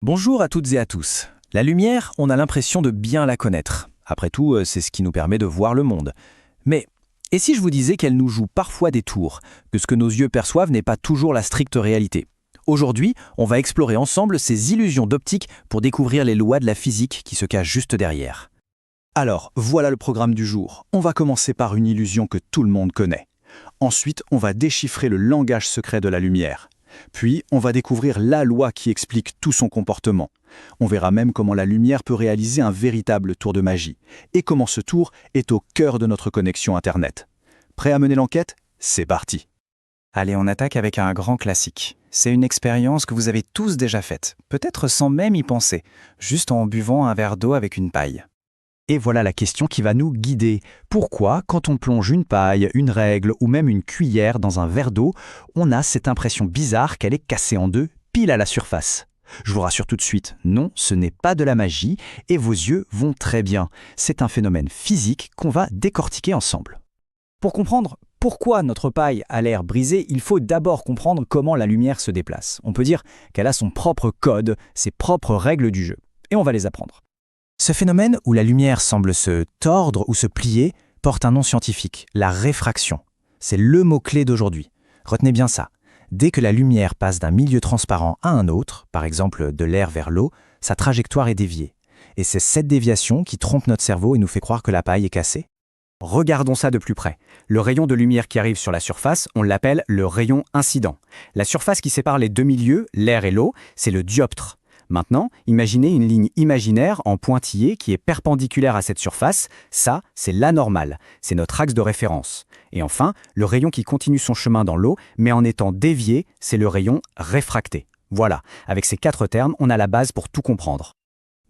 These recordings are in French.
Bonjour à toutes et à tous. La lumière, on a l'impression de bien la connaître. Après tout, c'est ce qui nous permet de voir le monde. Mais, et si je vous disais qu'elle nous joue parfois des tours, que ce que nos yeux perçoivent n'est pas toujours la stricte réalité? Aujourd'hui, on va explorer ensemble ces illusions d'optique pour découvrir les lois de la physique qui se cachent juste derrière. Alors, voilà le programme du jour. On va commencer par une illusion que tout le monde connaît. Ensuite, on va déchiffrer le langage secret de la lumière. Puis, on va découvrir la loi qui explique tout son comportement. On verra même comment la lumière peut réaliser un véritable tour de magie, et comment ce tour est au cœur de notre connexion Internet. Prêt à mener l'enquête? C'est parti! Allez, on attaque avec un grand classique. C'est une expérience que vous avez tous déjà faite, peut-être sans même y penser, juste en buvant un verre d'eau avec une paille. Et voilà la question qui va nous guider. Pourquoi, quand on plonge une paille, une règle ou même une cuillère dans un verre d'eau, on a cette impression bizarre qu'elle est cassée en deux, pile à la surface? Je vous rassure tout de suite, non, ce n'est pas de la magie, et vos yeux vont très bien. C'est un phénomène physique qu'on va décortiquer ensemble. Pour comprendre pourquoi notre paille a l'air brisée, il faut d'abord comprendre comment la lumière se déplace. On peut dire qu'elle a son propre code, ses propres règles du jeu. Et on va les apprendre. Ce phénomène où la lumière semble se tordre ou se plier porte un nom scientifique, la réfraction. C'est le mot-clé d'aujourd'hui. Retenez bien ça. Dès que la lumière passe d'un milieu transparent à un autre, par exemple de l'air vers l'eau, sa trajectoire est déviée. Et c'est cette déviation qui trompe notre cerveau et nous fait croire que la paille est cassée. Regardons ça de plus près. Le rayon de lumière qui arrive sur la surface, on l'appelle le rayon incident. La surface qui sépare les deux milieux, l'air et l'eau, c'est le dioptre. Maintenant, imaginez une ligne imaginaire en pointillé qui est perpendiculaire à cette surface. Ça, c'est l'anormal. C'est notre axe de référence. Et enfin, le rayon qui continue son chemin dans l'eau, mais en étant dévié, c'est le rayon réfracté. Voilà, avec ces 4 termes, on a la base pour tout comprendre.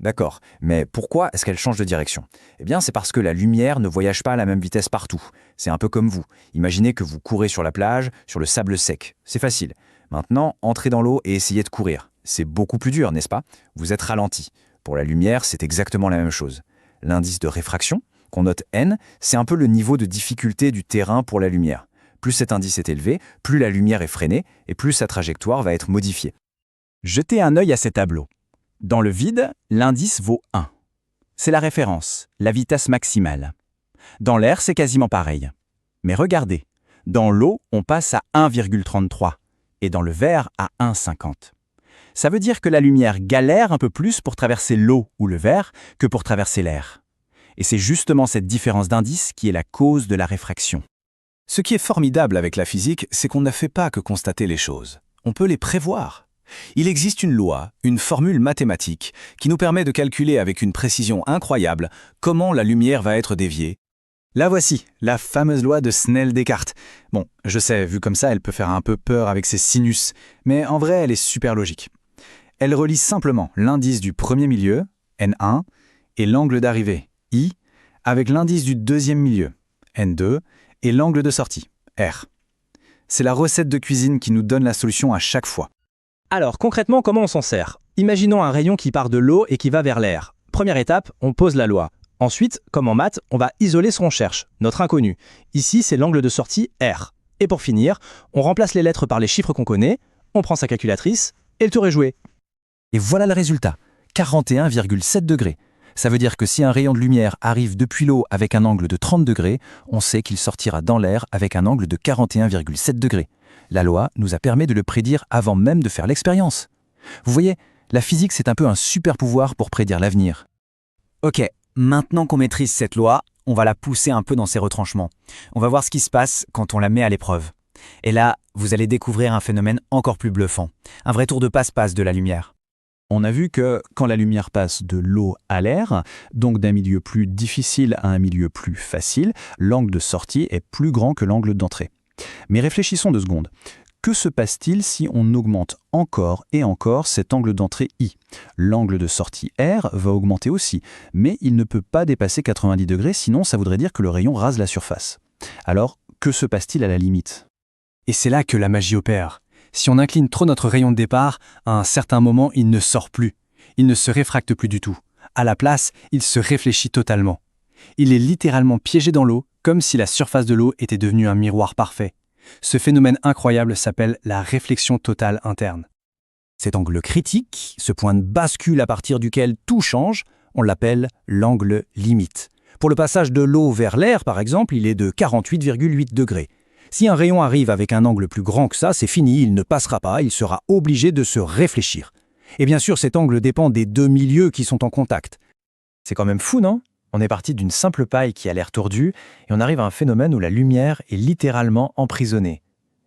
D'accord, mais pourquoi est-ce qu'elle change de direction? Eh bien, c'est parce que la lumière ne voyage pas à la même vitesse partout. C'est un peu comme vous. Imaginez que vous courez sur la plage, sur le sable sec. C'est facile. Maintenant, entrez dans l'eau et essayez de courir. C'est beaucoup plus dur, n'est-ce pas? Vous êtes ralenti. Pour la lumière, c'est exactement la même chose. L'indice de réfraction, qu'on note N, c'est un peu le niveau de difficulté du terrain pour la lumière. Plus cet indice est élevé, plus la lumière est freinée et plus sa trajectoire va être modifiée. Jetez un œil à ces tableaux. Dans le vide, l'indice vaut 1. C'est la référence, la vitesse maximale. Dans l'air, c'est quasiment pareil. Mais regardez, dans l'eau, on passe à 1,33 et dans le verre à 1,50. Ça veut dire que la lumière galère un peu plus pour traverser l'eau ou le verre que pour traverser l'air. Et c'est justement cette différence d'indice qui est la cause de la réfraction. Ce qui est formidable avec la physique, c'est qu'on ne fait pas que constater les choses. On peut les prévoir. Il existe une loi, une formule mathématique, qui nous permet de calculer avec une précision incroyable comment la lumière va être déviée. La voici, la fameuse loi de Snell-Descartes. Bon, je sais, vu comme ça, elle peut faire un peu peur avec ses sinus, mais en vrai, elle est super logique. Elle relie simplement l'indice du premier milieu, N1, et l'angle d'arrivée, I, avec l'indice du deuxième milieu, N2, et l'angle de sortie, R. C'est la recette de cuisine qui nous donne la solution à chaque fois. Alors, concrètement, comment on s'en sert? Imaginons un rayon qui part de l'eau et qui va vers l'air. Première étape, on pose la loi. Ensuite, comme en maths, on va isoler ce qu'on cherche, notre inconnu. Ici, c'est l'angle de sortie R. Et pour finir, on remplace les lettres par les chiffres qu'on connaît, on prend sa calculatrice, et le tour est joué. Et voilà le résultat, 41,7 degrés. Ça veut dire que si un rayon de lumière arrive depuis l'eau avec un angle de 30 degrés, on sait qu'il sortira dans l'air avec un angle de 41,7 degrés. La loi nous a permis de le prédire avant même de faire l'expérience. Vous voyez, la physique, c'est un peu un super pouvoir pour prédire l'avenir. Ok, maintenant qu'on maîtrise cette loi, on va la pousser un peu dans ses retranchements. On va voir ce qui se passe quand on la met à l'épreuve. Et là, vous allez découvrir un phénomène encore plus bluffant. Un vrai tour de passe-passe de la lumière. On a vu que quand la lumière passe de l'eau à l'air, donc d'un milieu plus difficile à un milieu plus facile, l'angle de sortie est plus grand que l'angle d'entrée. Mais réfléchissons 2 secondes. Que se passe-t-il si on augmente encore et encore cet angle d'entrée I? L'angle de sortie R va augmenter aussi, mais il ne peut pas dépasser 90 degrés, sinon ça voudrait dire que le rayon rase la surface. Alors, que se passe-t-il à la limite? Et c'est là que la magie opère. Si on incline trop notre rayon de départ, à un certain moment, il ne sort plus. Il ne se réfracte plus du tout. À la place, il se réfléchit totalement. Il est littéralement piégé dans l'eau, comme si la surface de l'eau était devenue un miroir parfait. Ce phénomène incroyable s'appelle la réflexion totale interne. Cet angle critique, ce point de bascule à partir duquel tout change, on l'appelle l'angle limite. Pour le passage de l'eau vers l'air, par exemple, il est de 48,8 degrés. Si un rayon arrive avec un angle plus grand que ça, c'est fini, il ne passera pas, il sera obligé de se réfléchir. Et bien sûr, cet angle dépend des deux milieux qui sont en contact. C'est quand même fou, non? On est parti d'une simple paille qui a l'air tordue et on arrive à un phénomène où la lumière est littéralement emprisonnée.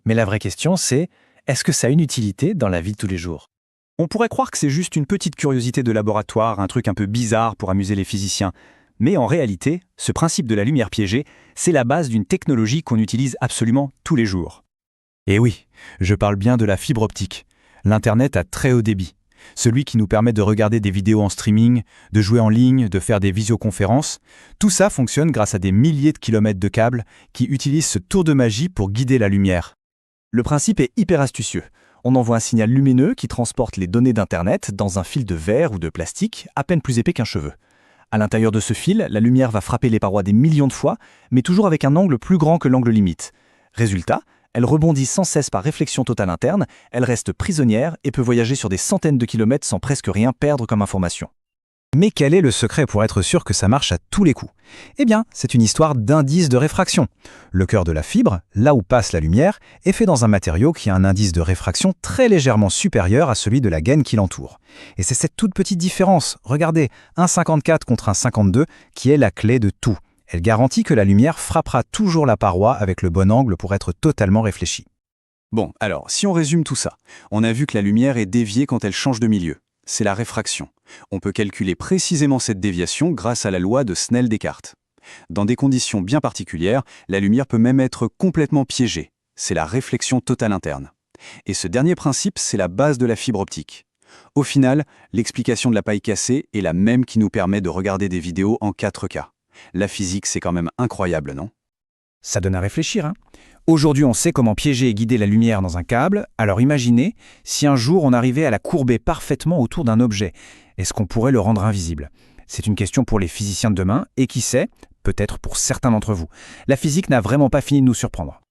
Mais la vraie question, c'est est-ce que ça a une utilité dans la vie de tous les jours? On pourrait croire que c'est juste une petite curiosité de laboratoire, un truc un peu bizarre pour amuser les physiciens. Mais en réalité, ce principe de la lumière piégée, c'est la base d'une technologie qu'on utilise absolument tous les jours. Et oui, je parle bien de la fibre optique, l'Internet à très haut débit. Celui qui nous permet de regarder des vidéos en streaming, de jouer en ligne, de faire des visioconférences. Tout ça fonctionne grâce à des milliers de kilomètres de câbles qui utilisent ce tour de magie pour guider la lumière. Le principe est hyper astucieux. On envoie un signal lumineux qui transporte les données d'Internet dans un fil de verre ou de plastique à peine plus épais qu'un cheveu. À l'intérieur de ce fil, la lumière va frapper les parois des millions de fois, mais toujours avec un angle plus grand que l'angle limite. Résultat, elle rebondit sans cesse par réflexion totale interne, elle reste prisonnière et peut voyager sur des centaines de kilomètres sans presque rien perdre comme information. Mais quel est le secret pour être sûr que ça marche à tous les coups? Eh bien, c'est une histoire d'indice de réfraction. Le cœur de la fibre, là où passe la lumière, est fait dans un matériau qui a un indice de réfraction très légèrement supérieur à celui de la gaine qui l'entoure. Et c'est cette toute petite différence, regardez, 1,54 contre 1,52, qui est la clé de tout. Elle garantit que la lumière frappera toujours la paroi avec le bon angle pour être totalement réfléchie. Bon, alors, si on résume tout ça, on a vu que la lumière est déviée quand elle change de milieu. C'est la réfraction. On peut calculer précisément cette déviation grâce à la loi de Snell-Descartes. Dans des conditions bien particulières, la lumière peut même être complètement piégée. C'est la réflexion totale interne. Et ce dernier principe, c'est la base de la fibre optique. Au final, l'explication de la paille cassée est la même qui nous permet de regarder des vidéos en 4K. La physique, c'est quand même incroyable, non? Ça donne à réfléchir, hein? Aujourd'hui, on sait comment piéger et guider la lumière dans un câble, alors imaginez si un jour on arrivait à la courber parfaitement autour d'un objet. Est-ce qu'on pourrait le rendre invisible? C'est une question pour les physiciens de demain, et qui sait, peut-être pour certains d'entre vous. La physique n'a vraiment pas fini de nous surprendre.